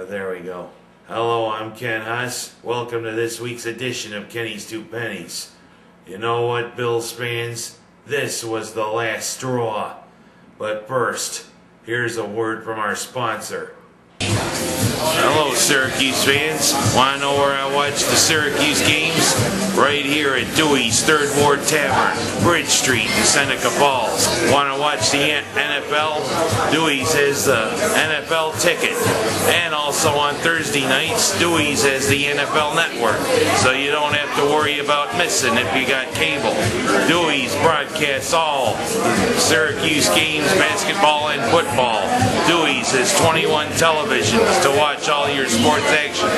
There we go. Hello, I'm Ken Haas. Welcome to this week's edition of Kenny's Two Pennies. You know what, Bills fans? This was the last straw. But first, here's a word from our sponsor. Hello, Syracuse fans. Want to know where I watch the Syracuse games? Right here at Dewey's Third Ward Tavern, Bridge Street in Seneca Falls. Want to watch the NFL? Dewey's has the NFL ticket. And also on Thursday nights, Dewey's has the NFL Network. So you don't have to worry about missing if you got cable. Dewey's broadcasts all Syracuse games, basketball and football. Dewey's has 21 televisions to watch all your sports action.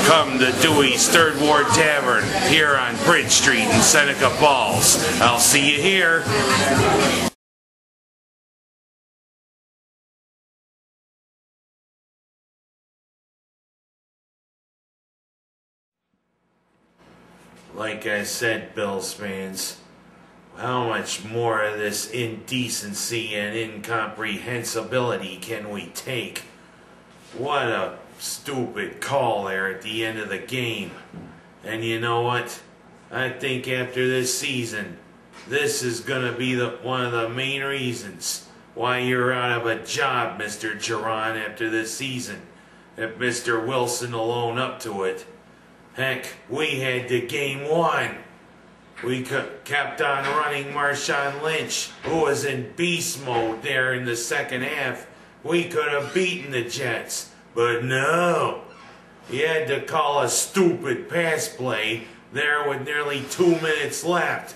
Come to Dewey's Third Ward Tavern here on Bridge Street in Seneca Falls. I'll see you here. Like I said, Bills fans, how much more of this indecency and incomprehensibility can we take? What a stupid call there at the end of the game. And you know what? I think after this season, this is going to be one of the main reasons why you're out of a job, Mr. Giron, after this season. If Mr. Wilson will own up to it. Heck, we had to game one. We kept on running Marshawn Lynch, who was in beast mode there in the second half. We could have beaten the Jets, but no. He had to call a stupid pass play there with nearly 2 minutes left.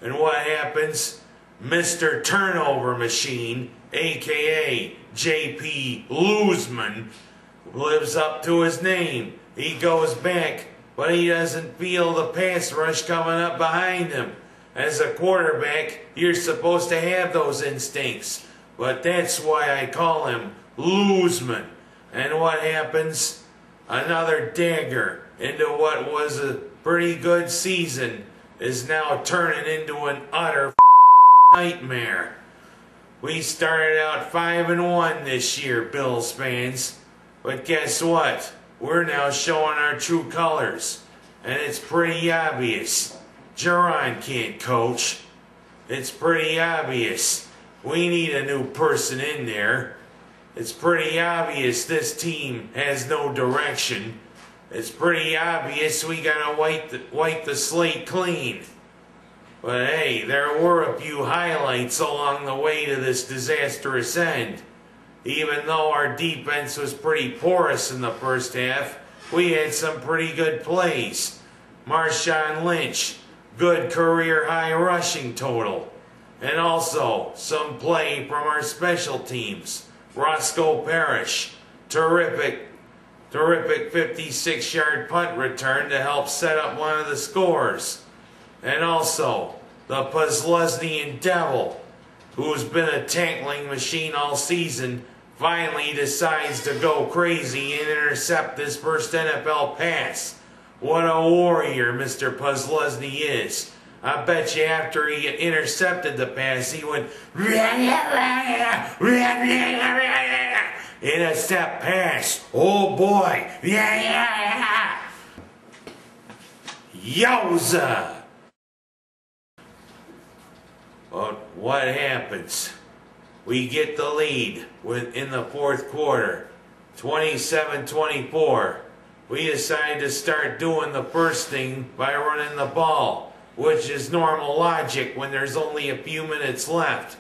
And what happens? Mr. Turnover Machine, a.k.a. J.P. Loseman, lives up to his name. He goes back, but he doesn't feel the pass rush coming up behind him. As a quarterback, you're supposed to have those instincts. But that's why I call him Loseman. And what happens? Another dagger into what was a pretty good season is now turning into an utter nightmare. We started out 5-1 this year, Bills fans. But guess what? We're now showing our true colors. And it's pretty obvious. Giron can't coach. It's pretty obvious. We need a new person in there. It's pretty obvious this team has no direction. It's pretty obvious we gotta wipe the slate clean. But hey, there were a few highlights along the way to this disastrous end. Even though our defense was pretty porous in the first half, we had some pretty good plays. Marshawn Lynch, good career high rushing total. And also, some play from our special teams. Roscoe Parrish, terrific 56-yard punt return to help set up one of the scores. And also, the Puzzlesnian Devil, who's been a tackling machine all season, finally decides to go crazy and intercept this first NFL pass. What a warrior Mr. Puzzlesny is. I bet you after he intercepted the pass, he went intercept pass. Oh boy. Yowza. But what happens? We get the lead in the fourth quarter, 27-24. We decide to start doing the first thing by running the ball, which is normal logic when there's only a few minutes left.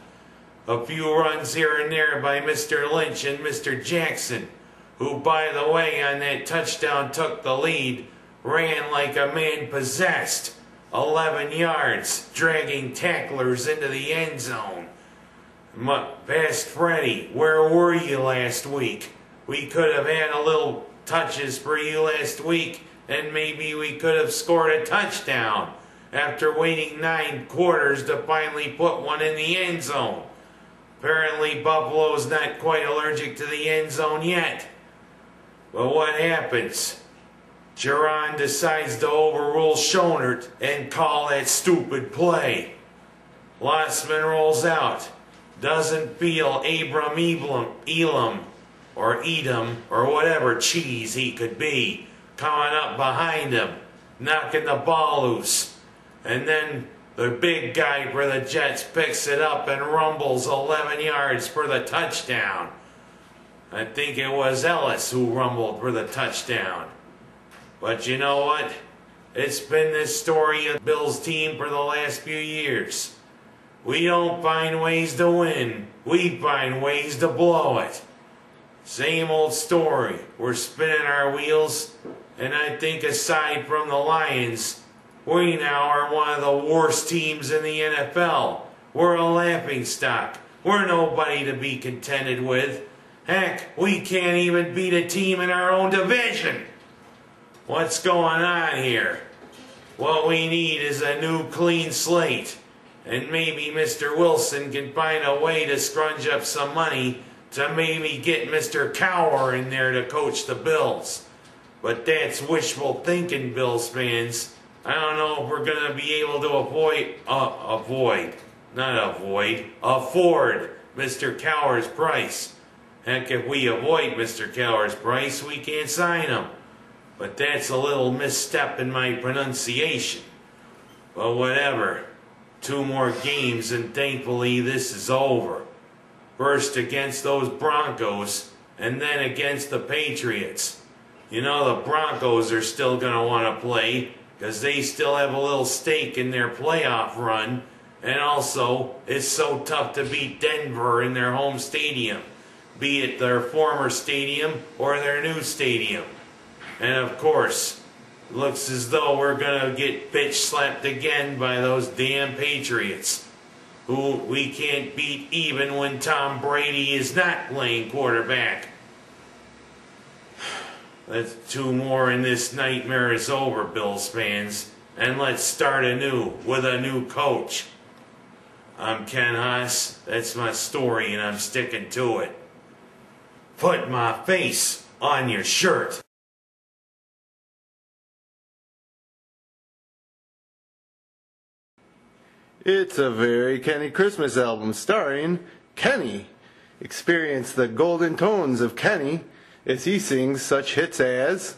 A few runs here and there by Mr. Lynch and Mr. Jackson, who, by the way, on that touchdown took the lead, ran like a man possessed, 11 yards, dragging tacklers into the end zone. Past Freddy, where were you last week? We could have had a little touches for you last week, and maybe we could have scored a touchdown after waiting 9 quarters to finally put one in the end zone. Apparently Buffalo's not quite allergic to the end zone yet. But what happens? Giron decides to overrule Schonert and call that stupid play. Lotzman rolls out. Doesn't feel Abram Elam. or Edom or whatever cheese he could be coming up behind him, knocking the ball loose. And then the big guy for the Jets picks it up and rumbles 11 yards for the touchdown. I think it was Ellis who rumbled for the touchdown. But you know what? It's been this story of Bill's team for the last few years. We don't find ways to win. We find ways to blow it. Same old story. We're spinning our wheels, and I think aside from the Lions, we now are one of the worst teams in the NFL. We're a laughingstock. We're nobody to be contended with. Heck, we can't even beat a team in our own division. What's going on here? What we need is a new clean slate. And maybe Mr. Wilson can find a way to scrunch up some money to maybe get Mr. Cowher in there to coach the Bills. But that's wishful thinking, Bills fans. I don't know if we're going to be able to afford Mr. Cowher's price. Heck, if we avoid Mr. Cowher's price, we can't sign him. But that's a little misstep in my pronunciation. But whatever. 2 more games and thankfully this is over. First against those Broncos and then against the Patriots. You know, the Broncos are still going to want to play because they still have a little stake in their playoff run. And also, it's so tough to beat Denver in their home stadium, be it their former stadium or their new stadium. And of course, looks as though we're going to get bitch slapped again by those damn Patriots, who we can't beat even when Tom Brady is not playing quarterback. That's 2 more and this nightmare is over, Bills fans. And let's start anew with a new coach. I'm Ken Haas. That's my story and I'm sticking to it. Put my face on your shirt. It's a very Kenny Christmas album starring Kenny. Experience the golden tones of Kenny as he sings such hits as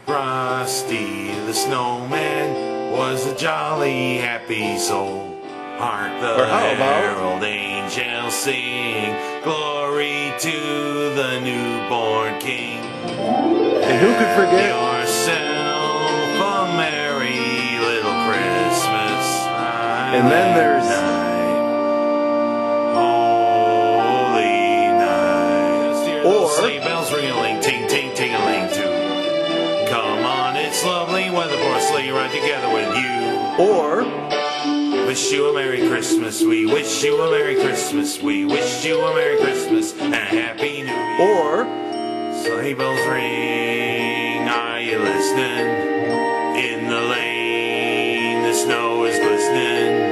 Frosty the Snowman was a jolly happy soul. Hark the herald angels sing, glory to the newborn King. And who could forget yourself a merry little Christmas. And then there's Holy Night. Or sleigh bells ring-a-ling, ting-ting, ting-a-ling too. Come on, it's lovely weather for a sleigh ride together with you. Or wish you a Merry Christmas, we wish you a Merry Christmas, we wish you a Merry Christmas and a Happy New Year. Or sleigh bells ring, are you listening? In the lane, the snow is glistening.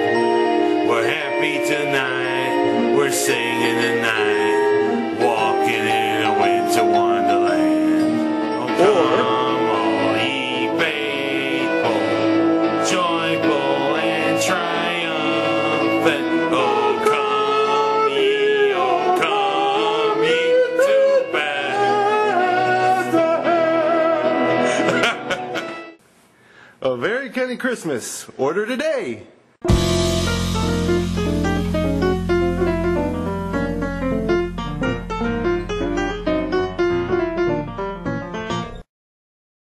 We're happy tonight, we're singing tonight, walking in a winter wonderland. Oh, come all ye faithful, joyful and triumphant. Oh, come ye to Bethlehem. A very Kenny Christmas. Order today.